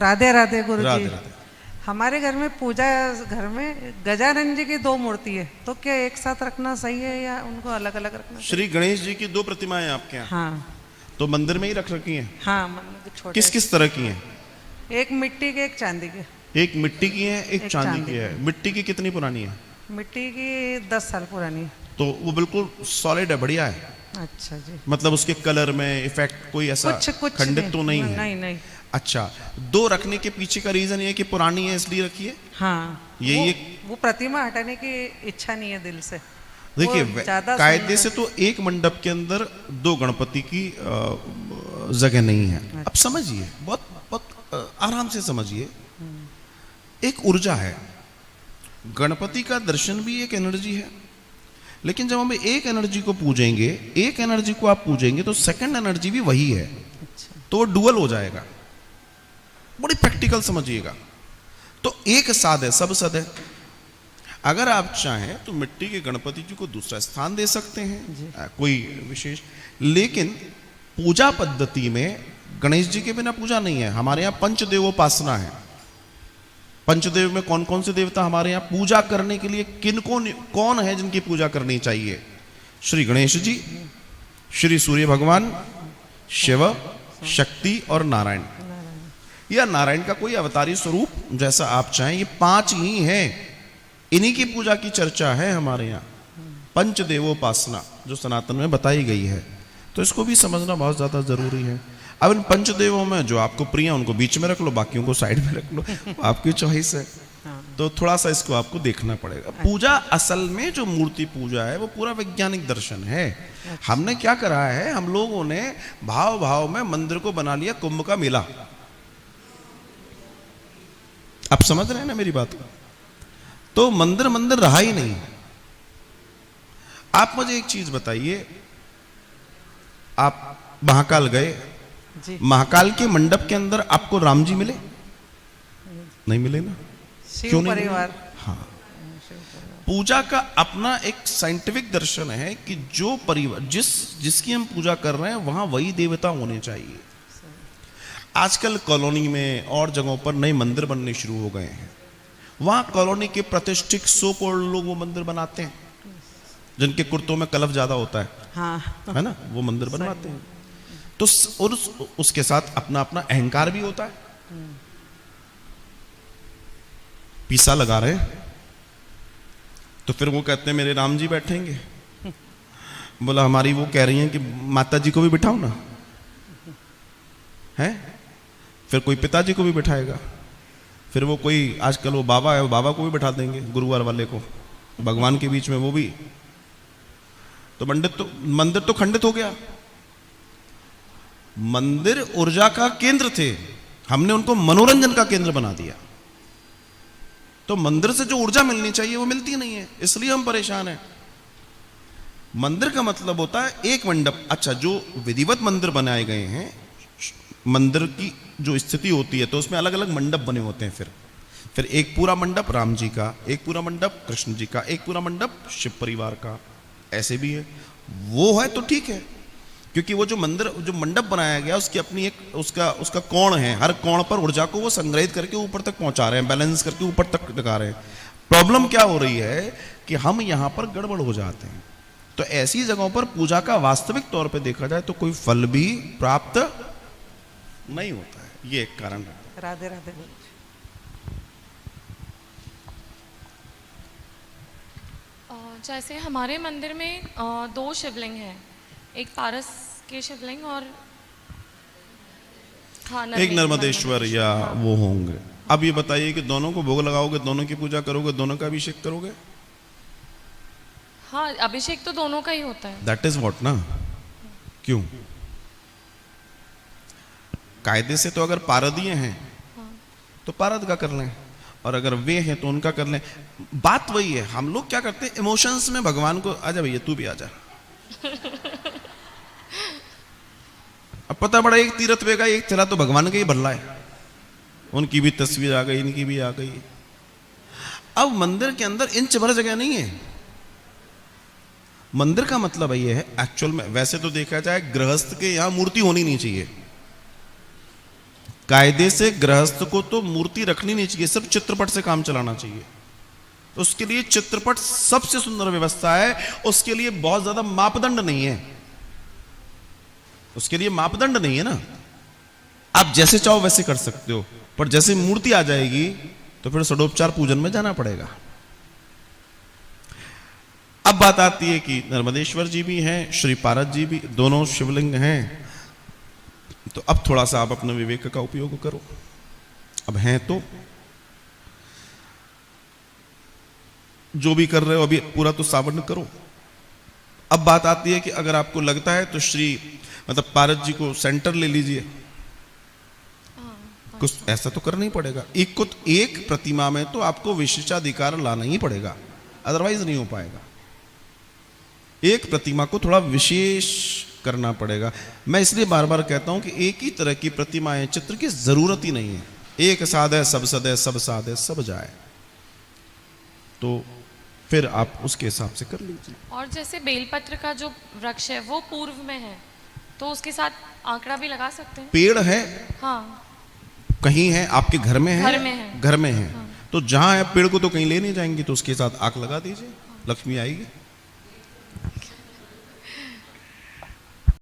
राधे राधे गुरु जी। राधे राधे। हमारे घर में पूजा घर में गजानन जी की 2 मूर्ति है, तो क्या एक साथ रखना सही है या उनको अलग अलग रखना? श्री गणेश जी की 2 प्रतिमाएं आपके यहाँ? हाँ तो मंदिर में ही रख रखी हैं? हाँ, मतलब छोटे। किस किस तरह की हैं? एक मिट्टी के, एक चांदी के। एक मिट्टी की है, एक चांदी की है। मिट्टी की कितनी पुरानी है? मिट्टी की 10 साल पुरानी है। तो वो बिल्कुल सॉलिड है, बढ़िया है। अच्छा जी। मतलब उसके कलर में इफेक्ट कोई ऐसा कुछ खंडित तो नहीं है? नहीं नहीं। अच्छा, 2 रखने के पीछे का रीजन ये है कि पुरानी है इसलिए रखी है? हाँ, ये वो प्रतिमा हटाने की इच्छा नहीं है दिल से। देखिए, कायदे से तो एक मंडप के अंदर 2 गणपति की जगह नहीं है। अब समझिए, बहुत बहुत आराम से समझिए। एक ऊर्जा है, गणपति का दर्शन भी एक एनर्जी है, लेकिन जब हम एक एनर्जी को पूजेंगे, एक एनर्जी को आप पूजेंगे तो सेकंड एनर्जी भी वही है। तो वो डुअल हो जाएगा। बड़ी प्रैक्टिकल समझिएगा। तो एक साध है, सब सद है। अगर आप चाहें तो मिट्टी के गणपति जी को दूसरा स्थान दे सकते हैं, कोई विशेष, लेकिन पूजा पद्धति में गणेश जी के बिना पूजा नहीं है। हमारे यहाँ पंचदेवोपासना है। पंचदेव में कौन कौन से देवता हमारे यहाँ पूजा करने के लिए कौन है जिनकी पूजा करनी चाहिए? श्री गणेश जी, श्री सूर्य भगवान, शिव, शक्ति और नारायण, या नारायण का कोई अवतारी स्वरूप जैसा आप चाहें, ये 5 ही हैं। इन्हीं की पूजा की चर्चा है हमारे यहाँ। पंचदेवोपासना जो सनातन में बताई गई है, तो इसको भी समझना बहुत ज्यादा जरूरी है। अब इन पंचदेवों में जो आपको प्रिय है उनको बीच में रख लो, बाकियों को साइड में रख लो, आपकी चॉइस है। तो थोड़ा सा इसको आपको देखना पड़ेगा। पूजा असल में जो मूर्ति पूजा है वो पूरा वैज्ञानिक दर्शन है। हमने क्या करा है, हम लोगों ने भाव भाव में मंदिर को बना लिया कुंभ का मेला। आप समझ रहे हैं ना मेरी बात? तो मंदिर मंदिर रहा ही नहीं। आप मुझे एक चीज बताइए, आप महाकाल गए, महाकाल के मंडप के अंदर आपको राम जी मिले? नहीं मिले ना? क्यों नहीं परिवार? हाँ, पूजा का अपना एक साइंटिफिक दर्शन है कि जो परिवार जिसकी हम पूजा कर रहे हैं वहां वही देवता होने चाहिए। आजकल कॉलोनी में और जगहों पर नए मंदिर बनने शुरू हो गए हैं। वहां कॉलोनी के प्रतिष्ठित सोपोल्ड लोग वो मंदिर बनाते हैं, जिनके कुर्तों में कलफ ज्यादा होता है। हाँ। है ना? वो मंदिर बनवाते हैं। तो और उसके साथ अपना अपना अहंकार भी होता है। पीसा लगा रहे हैं तो फिर वो कहते हैं मेरे राम जी बैठेंगे। बोला हमारी वो कह रही हैं कि माता जी को भी बिठाओ ना, है? फिर कोई पिताजी को भी बिठाएगा, फिर वो कोई आजकल वो बाबा है, वो बाबा को भी बिठा देंगे, गुरुवार वाले को, भगवान के बीच में वो भी। तो मंदिर तो खंडित हो गया। मंदिर ऊर्जा का केंद्र थे, हमने उनको मनोरंजन का केंद्र बना दिया। तो मंदिर से जो ऊर्जा मिलनी चाहिए वो मिलती नहीं है, इसलिए हम परेशान हैं। मंदिर का मतलब होता है एक मंडप। अच्छा, जो विधिवत मंदिर बनाए गए हैं, मंदिर की जो स्थिति होती है तो उसमें अलग अलग मंडप बने होते हैं। फिर एक पूरा मंडप राम जी का, एक पूरा मंडप कृष्ण जी का, एक पूरा मंडप शिव परिवार का, ऐसे भी है। वो है तो ठीक है, क्योंकि वो जो मंडप बनाया गया उसकी अपनी एक उसका कोण है। हर कोण पर ऊर्जा को वो संग्रहित करके ऊपर तक पहुंचा रहे हैं, बैलेंस करके ऊपर तक लगा रहे हैं। प्रॉब्लम क्या हो रही है कि हम यहां पर गड़बड़ हो जाते हैं। तो ऐसी जगहों पर पूजा का वास्तविक तौर पे देखा जाए तो कोई फल भी प्राप्त नहीं होता है। ये एक कारण है। राधे राधे। जैसे हमारे मंदिर में 2 शिवलिंग हैं, एक पारस के शिवलिंग और एक नर्मदेश्वर या वो होंगे। अब ये बताइए कि दोनों को भोग लगाओगे, दोनों की पूजा करोगे, दोनों का अभिषेक करोगे? हाँ, अभिषेक तो दोनों का ही होता है। दैट इज व्हाट ना। क्यों? कायदे से तो अगर पारदीय हैं तो पारद का कर लें, और अगर वे हैं तो उनका कर लें। बात वही है, हम लोग क्या करते हैं इमोशंस में भगवान को, आजा भैया तू भी आजा। अब पता पड़ा एक तीर्थ पे का एक चला तो भगवान का ही भल्ला है, उनकी भी तस्वीर आ गई, इनकी भी आ गई। अब मंदिर के अंदर इंच भर जगह नहीं है। मंदिर का मतलब ये है एक्चुअल में, वैसे तो देखा जाए गृहस्थ के यहां मूर्ति होनी नहीं चाहिए, कायदे से गृहस्थ को तो मूर्ति रखनी नहीं चाहिए, सिर्फ चित्रपट से काम चलाना चाहिए। उसके लिए चित्रपट सबसे सुंदर व्यवस्था है, उसके लिए बहुत ज्यादा मापदंड नहीं है, उसके लिए मापदंड नहीं है ना, आप जैसे चाहो वैसे कर सकते हो। पर जैसे मूर्ति आ जाएगी तो फिर षडोपचार पूजन में जाना पड़ेगा। अब बात आती है कि नर्मदेश्वर जी भी हैं, श्री पारस जी भी, दोनों शिवलिंग हैं। तो अब थोड़ा सा आप अपने विवेक का उपयोग करो। अब हैं तो जो भी कर रहे हो अभी पूरा तो सावर्ण करो। अब बात आती है कि अगर आपको लगता है तो श्री मतलब पारस जी को सेंटर ले लीजिए, कुछ ऐसा तो करना ही पड़ेगा। एक प्रतिमा में तो आपको विशेषाधिकार लाना ही पड़ेगा, अदरवाइज नहीं हो पाएगा। एक प्रतिमा को थोड़ा विशेष करना पड़ेगा। मैं इसलिए बार बार कहता हूं कि एक ही तरह की प्रतिमाएं चित्र की जरूरत ही नहीं है। एक साध है सब सद है, सब साध है सब जाए, तो फिर आप उसके हिसाब से कर लीजिए। और जैसे बेलपत्र का जो वृक्ष है वो पूर्व में है, तो उसके साथ आंकड़ा भी लगा सकते हैं। पेड़ है, हाँ कहीं है आपके घर में है, घर में है, घर में है। तो जहां है पेड़ को तो कहीं ले नहीं जाएंगे, तो उसके साथ आंख लगा दीजिए, लक्ष्मी आएगी।